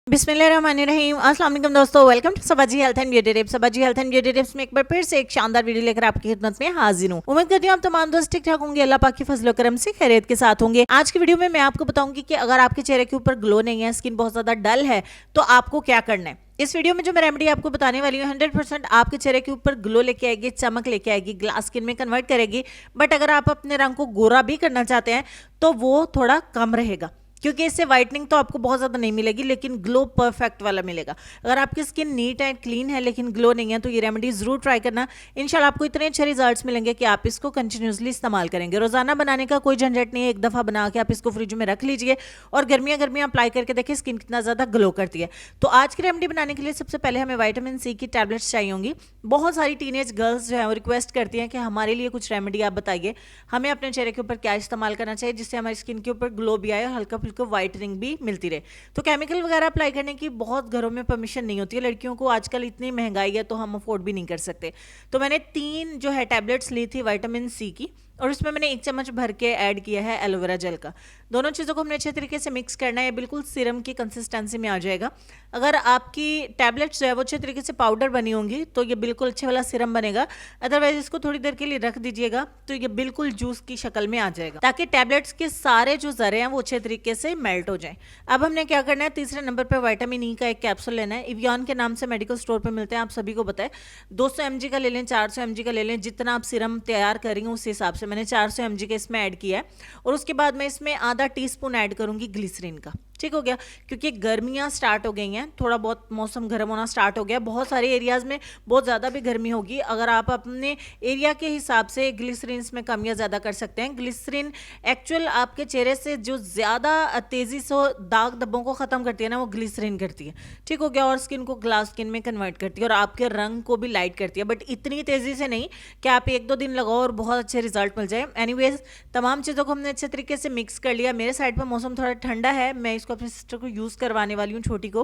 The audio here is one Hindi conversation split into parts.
बिस्मिल्लाहिर्रहमानिर्रहीम। अस्सलाम वालेकुम दोस्तों, welcome to Sabaji health and beauty tips. Sabaji health and beauty tips में एक बार फिर से एक शानदार वीडियो लेकर आपकी खिदमत में हाजिर हूँ। उम्मीद करती हूँ आप तमाम दोस्त ठीक ठाक होंगे, अल्लाह पाक की फजल करम से खैरियत के साथ होंगे। आज की वीडियो में मैं आपको बताऊंगी कि अगर आपके चेहरे के ऊपर ग्लो नहीं है, स्किन बहुत ज्यादा डल है, तो आपको क्या करना है। इस वीडियो में जो मैं रेमेडी आपको बताने वाली हूँ 100% आपके चेहरे के ऊपर ग्लो लेके आएगी, चमक लेके आएगी, ग्लास स्किन में कन्वर्ट करेगी। बट अगर आप अपने रंग को गोरा भी करना चाहते हैं तो वो थोड़ा कम रहेगा, क्योंकि इससे वाइटनिंग तो आपको बहुत ज़्यादा नहीं मिलेगी, लेकिन ग्लो परफेक्ट वाला मिलेगा। अगर आपकी स्किन नीट एंड क्लीन है लेकिन ग्लो नहीं है तो ये रेमेडी ज़रूर ट्राई करना। इंशाल्लाह आपको इतने अच्छे रिजल्ट्स मिलेंगे कि आप इसको कंटिन्यूसली इस्तेमाल करेंगे। रोजाना बनाने का कोई झंझट नहीं है, एक दफ़ा बना के आप इसको फ्रिज में रख लीजिए और गर्मियाँ अप्लाई करके देखिए स्किन कितना ज़्यादा ग्लो करती है। तो आज की रेमेडी बनाने के लिए सबसे पहले हमें विटामिन सी की टैबलेट्स चाहिए होंगी। बहुत सारी टीनेज गर्ल्स जो है वो रिक्वेस्ट करती हैं कि हमारे लिए कुछ रेमेडी आप बताइए, हमें अपने चेहरे के ऊपर क्या इस्तेमाल करना चाहिए जिससे हमारी स्किन के ऊपर ग्लो भी आए और हल्का फुल्का वाइटनिंग भी मिलती रहे। तो केमिकल वगैरह अप्लाई करने की बहुत घरों में परमिशन नहीं होती है, लड़कियों को आजकल इतनी महंगाई है तो हम अफोर्ड भी नहीं कर सकते। तो मैंने 3 जो है टैबलेट्स ली थी विटामिन सी की, और इसमें मैंने 1 चम्मच भर के ऐड किया है एलोवेरा जेल का। दोनों चीज़ों को हमने अच्छे तरीके से मिक्स करना है, बिल्कुल सीरम की कंसिस्टेंसी में आ जाएगा। अगर आपकी टैबलेट्स जो है वो अच्छे तरीके से पाउडर बनी होंगी तो ये बिल्कुल अच्छे वाला सीरम बनेगा। अदरवाइज इसको थोड़ी देर के लिए रख दीजिएगा तो ये बिल्कुल जूस की शक्ल में आ जाएगा, ताकि टैबलेट्स के सारे जो जरे हैं वो अच्छे तरीके से मेल्ट हो जाए। अब हमने क्या करना है, तीसरे नंबर पर विटामिन ई का एक कैप्सूल लेना है। इवियन के नाम से मेडिकल स्टोर पर मिलते हैं, आप सभी को बताए। 200 mg का ले लें, 400 mg का ले लें, जितना आप सीरम तैयार करेंगे उस हिसाब से। मैंने 400 mg का इसमें ऐड किया है, और उसके बाद मैं इसमें आधा टीस्पून ऐड करूंगी ग्लिसरीन का। ठीक हो गया, क्योंकि गर्मियां स्टार्ट हो गई हैं, थोड़ा बहुत मौसम गर्म होना स्टार्ट हो गया। बहुत सारे एरियाज में बहुत ज़्यादा भी गर्मी होगी। अगर आप अपने एरिया के हिसाब से ग्लिसरीन में कम या ज़्यादा कर सकते हैं। ग्लिसरीन एक्चुअल आपके चेहरे से जो ज़्यादा तेज़ी से दाग धब्बों को ख़त्म करती है ना, वो ग्लिसरीन करती है। ठीक हो गया, और स्किन को ग्लास स्किन में कन्वर्ट करती है और आपके रंग को भी लाइट करती है, बट इतनी तेज़ी से नहीं कि आप 1-2 दिन लगाओ और बहुत अच्छे रिजल्ट मिल जाए। एनीवेज, तमाम चीज़ों को हमने अच्छे तरीके से मिक्स कर लिया। मेरे साइड पर मौसम थोड़ा ठंडा है, मैं इसको अपनी सिस्टर को यूज़ करवाने वाली हूँ, छोटी को।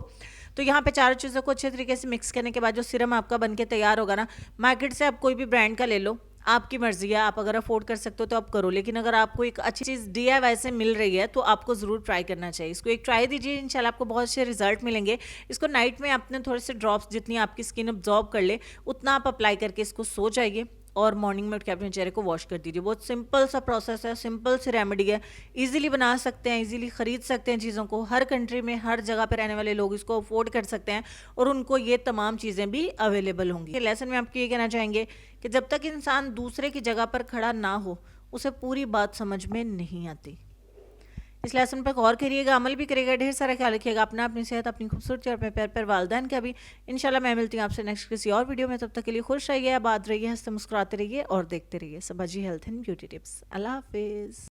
तो यहाँ पे चारों चीज़ों को अच्छे तरीके से मिक्स करने के बाद जो सिरम आपका बनके तैयार होगा ना, मार्केट से आप कोई भी ब्रांड का ले लो, आपकी मर्जी है। आप अगर अफोर्ड कर सकते हो तो आप करो, लेकिन अगर आपको एक अच्छी चीज़ DIY से मिल रही है तो आपको ज़रूर ट्राई करना चाहिए। इसको एक ट्राई दीजिए, इंशाल्लाह आपको बहुत अच्छे रिजल्ट मिलेंगे। इसको नाइट में अपने थोड़े से ड्रॉप्स, जितनी आपकी स्किन अब्जॉर्ब कर ले उतना आप अप्लाई करके इसको सो जाइए, और मॉर्निंग में उठ के अपने चेहरे को वॉश कर दीजिए। बहुत सिंपल सा प्रोसेस है, सिंपल सी रेमेडी है, इजीली बना सकते हैं, इजीली खरीद सकते हैं चीज़ों को। हर कंट्री में, हर जगह पर रहने वाले लोग इसको अफोर्ड कर सकते हैं और उनको ये तमाम चीज़ें भी अवेलेबल होंगी। लेसन में आपको ये कहना चाहेंगे कि जब तक इंसान दूसरे की जगह पर खड़ा ना हो, उसे पूरी बात समझ में नहीं आती। इस लेसन पर गौर करिएगा, अमल भी करिएगा, ढेर सारा ख्याल रखिएगा अपना, अपनी सेहत, अपनी खूबसूरती और अपने प्यार पर वालदैन का भी। इंशाल्लाह मैं मिलती हूँ आपसे नेक्स्ट किसी और वीडियो में। तब तक के लिए खुश रहिए, आबाद रहिए, हंसते मुस्कुराते रहिए और देखते रहिए सबाजी हेल्थ एंड ब्यूटी टिप्स। अल्लाह हाफिज़।